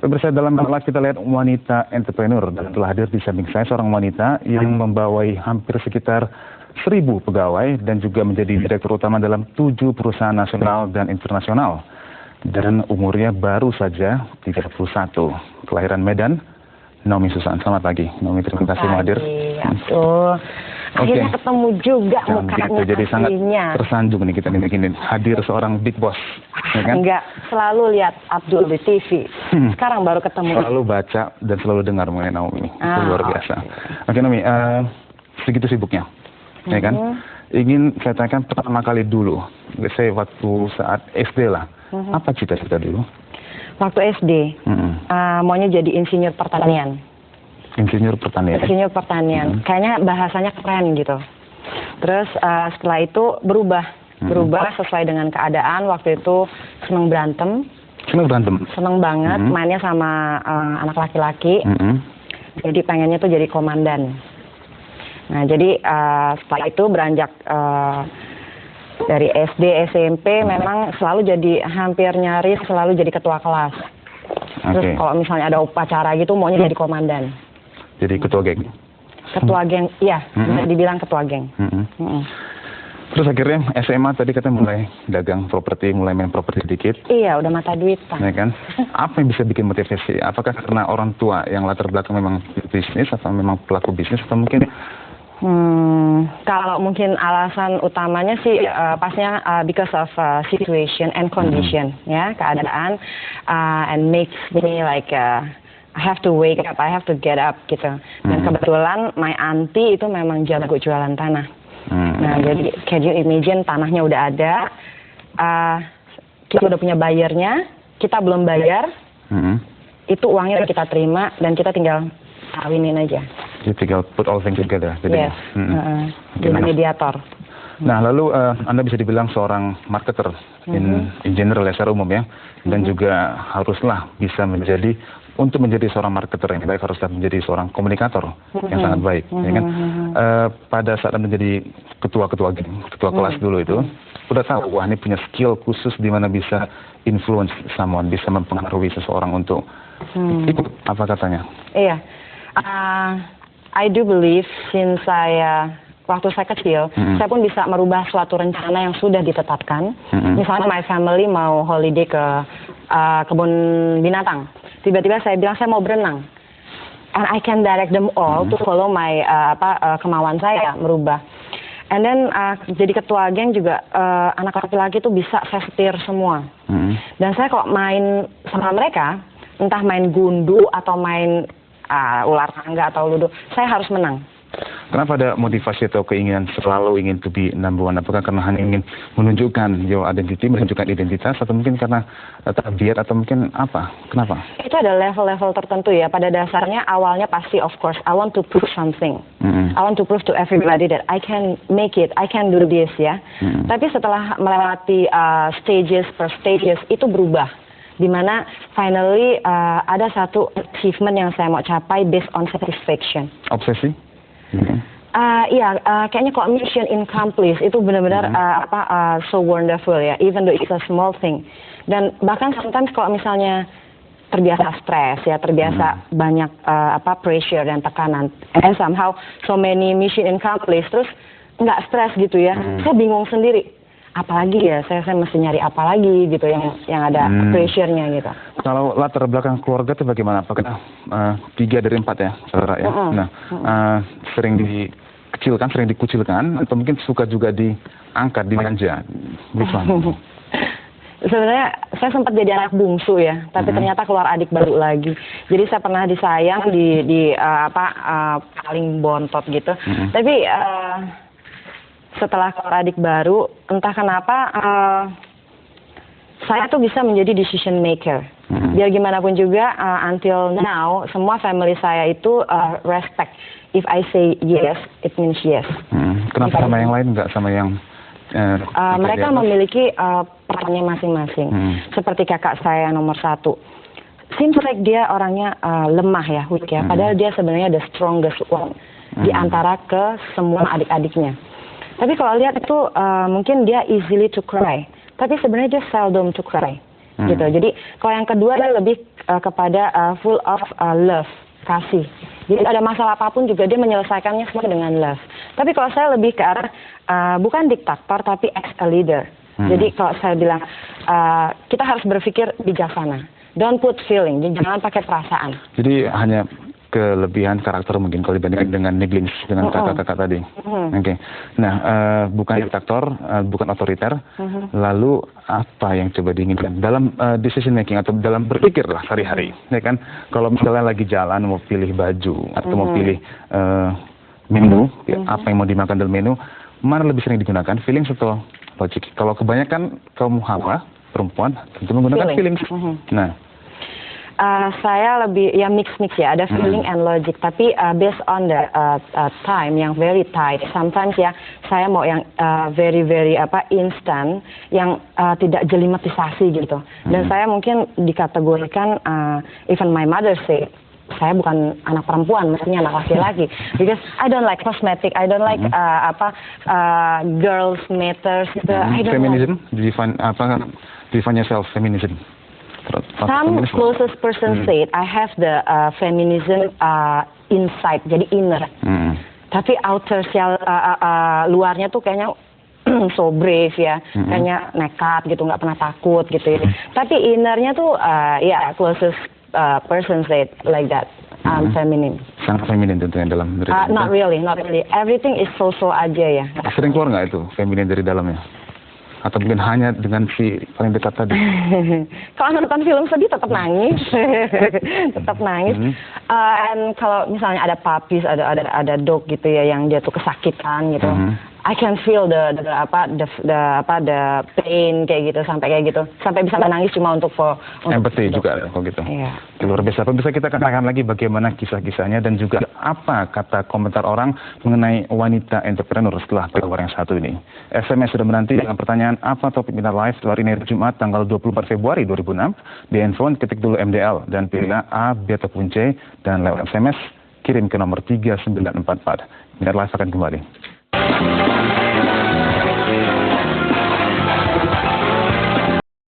Pemirsa, dalam live kita lihat wanita entrepreneur dan telah hadir di samping saya seorang wanita yang membawai hampir sekitar 1.000 pegawai dan juga menjadi direktur utama dalam 7 perusahaan nasional dan internasional. Dan umurnya baru saja 31. Kelahiran Medan, Naomi Susan. Selamat pagi, Naomi. Terima kasih hadir. Akhirnya ketemu juga mukanya gitu. Jadi sangat tersanjung nih kita bikin hadir seorang big boss, ya kan? Enggak, selalu lihat Abdul di TV. Sekarang baru ketemu. Selalu baca dan selalu dengar mengenai Naomi. Itu luar biasa. Oke, Naomi, segitu sibuknya, ya kan? Ingin saya tanyakan pertama kali dulu, saya waktu saat SD lah, apa cita-cita dulu? Waktu SD, maunya jadi insinyur pertanian. Insinyur pertanian. Insinyur pertanian. Kayaknya bahasanya keren gitu. Terus setelah itu berubah sesuai dengan keadaan. Waktu itu seneng berantem. Seneng berantem? Seneng banget, mainnya sama anak laki-laki. Jadi pengennya tuh jadi komandan. Nah jadi setelah itu beranjak dari SD, SMP memang selalu jadi hampir nyaris selalu jadi ketua kelas. Terus kalau misalnya ada upacara gitu maunya jadi komandan. Jadi ketua geng? Ketua geng, iya, bisa dibilang ketua geng. Terus akhirnya SMA tadi katanya mulai dagang properti, mulai main properti sedikit. Iya, udah mata duit, Pak. Ya kan? Apa yang bisa bikin motivasi? Apakah karena orang tua yang latar belakang memang bisnis, atau memang pelaku bisnis, atau mungkin? Kalau mungkin alasan utamanya sih pastinya because of situation and condition, ya, keadaan, and makes me like I have to wake up, I have to get up gitu. Dan kebetulan my auntie itu memang jago jualan tanah. Nah jadi can you imagine tanahnya udah ada, kita udah punya bayarnya, kita belum bayar, itu uangnya udah kita terima dan kita tinggal kawinin aja. Jadi tinggal put all things together. Yes, jadi mediator. Nah lalu Anda bisa dibilang seorang marketer in general ya, secara umum ya, dan juga haruslah bisa untuk menjadi seorang marketer yang baik haruslah menjadi seorang komunikator yang sangat baik, ya kan? Pada saat Anda menjadi ketua kelas dulu itu, udah tahu wah ini punya skill khusus di mana bisa influence someone, bisa mempengaruhi seseorang untuk ikut apa katanya? Iya, I do believe since waktu saya kecil, saya pun bisa merubah suatu rencana yang sudah ditetapkan. Misalnya my family mau holiday ke kebun binatang. Tiba-tiba saya bilang saya mau berenang. And I can direct them all to follow my kemauan saya merubah. And then jadi ketua geng juga anak laki-laki itu bisa saya setir semua. Dan saya kalau main sama mereka, entah main gundu atau main ular tangga atau ludo, saya harus menang. Kenapa ada motivasi atau keinginan selalu ingin to be number one? Apakah karena hanya ingin menunjukkan your identity, menunjukkan identitas, atau mungkin karena tabiat, atau mungkin apa? Kenapa? Itu ada level-level tertentu ya. Pada dasarnya awalnya pasti of course I want to prove something. I want to prove to everybody that I can make it, I can do this ya. Tapi setelah melewati stages per stages itu berubah. Dimana finally ada satu achievement yang saya mau capai based on satisfaction. Obsesi? Iya, kayaknya kalau mission accomplished itu benar-benar so wonderful ya, even though it's a small thing. Dan bahkan sometimes kalau misalnya terbiasa stres ya, terbiasa banyak pressure dan tekanan, and somehow so many mission accomplished, terus nggak stres gitu ya, saya bingung sendiri. Apalagi ya, saya mesti nyari apa lagi gitu yang ada pressure-nya gitu. Kalau latar belakang keluarga itu bagaimana? Apakah 3 dari 4 ya, saudara ya? Nah, sering dikucilkan, atau mungkin suka juga diangkat, dimanja? Sebenarnya saya sempat jadi anak bungsu ya, tapi ternyata keluar adik baru lagi. Jadi saya pernah disayang paling bontot gitu. Tapi setelah keluar adik baru, entah kenapa saya tuh bisa menjadi decision maker. Biar gimana pun juga, until now, semua family saya itu respect. If I say yes, it means yes. Kenapa sama yang lain, nggak sama yang... mereka memiliki perannya masing-masing. Seperti kakak saya nomor 1. Seems like dia orangnya lemah ya, weak ya. Padahal dia sebenarnya the strongest one di antara ke semua adik-adiknya. Tapi kalau lihat itu mungkin dia easily to cry. Tapi sebenarnya dia seldom to cry. gitu. Jadi kalau yang kedua dia lebih kepada full of love, kasih. Jadi ada masalah apapun juga dia menyelesaikannya semua dengan love. Tapi kalau saya lebih ke arah bukan diktator tapi ex a leader. Jadi kalau saya bilang kita harus berpikir bijaksana. Don't put feeling, jangan pakai perasaan. Jadi hanya kelebihan karakter mungkin kalau dibandingkan dengan negligence dengan kakak-kakak tadi. Oke. Nah, bukan diktator, bukan otoriter. Lalu apa yang coba diinginkan dalam decision making atau dalam berpikir lah sehari-hari, ya kan? Kalau misalnya lagi jalan mau pilih baju atau mau pilih menu, apa yang mau dimakan dalam menu, mana lebih sering digunakan feelings atau logic? Kalau kebanyakan kaum hawa perempuan tentu menggunakan feelings. Nah. Saya lebih ya mix ya, ada feeling and logic, tapi based on the time yang very tight. Sometimes ya saya mau yang very instant, yang tidak jelimetisasi gitu. Dan saya mungkin dikategorikan even my mother say saya bukan anak perempuan, maksudnya anak laki-laki. Because I don't like cosmetic, I don't like girls matters gitu. Feminism, define yourself feminism. Some closest person said I have the feminism inside, jadi inner. Tapi outer luarnya tuh kayaknya so brave ya, kayaknya nekat gitu, nggak pernah takut gitu ya. Tapi innernya tuh ya closest person said like that. I'm feminine. Sangat feminin tentunya dalam diri. Not really. Everything is so aja ya. Sering keluar nggak itu feminin dari dalamnya? Atau mungkin hanya dengan si paling dekat tadi? Kalau nonton film sedih tetap nangis, and kalau misalnya ada puppies, ada dog gitu ya yang dia tuh kesakitan gitu, I can feel the pain kayak gitu, sampai bisa menangis cuma untuk empathy juga kalau gitu. Iya. Luar biasa. Bisa kita kenalkan lagi bagaimana kisah-kisahnya dan juga apa kata komentar orang mengenai wanita entrepreneur setelah keluar yang satu ini. SMS sudah menanti dengan pertanyaan apa topik Midnight Live hari ini Jumat tanggal 24 Februari 2006. Di handphone ketik dulu MDL dan pilihlah A, B ataupun C dan lewat SMS kirim ke nomor 3944. Midnight Live akan kembali.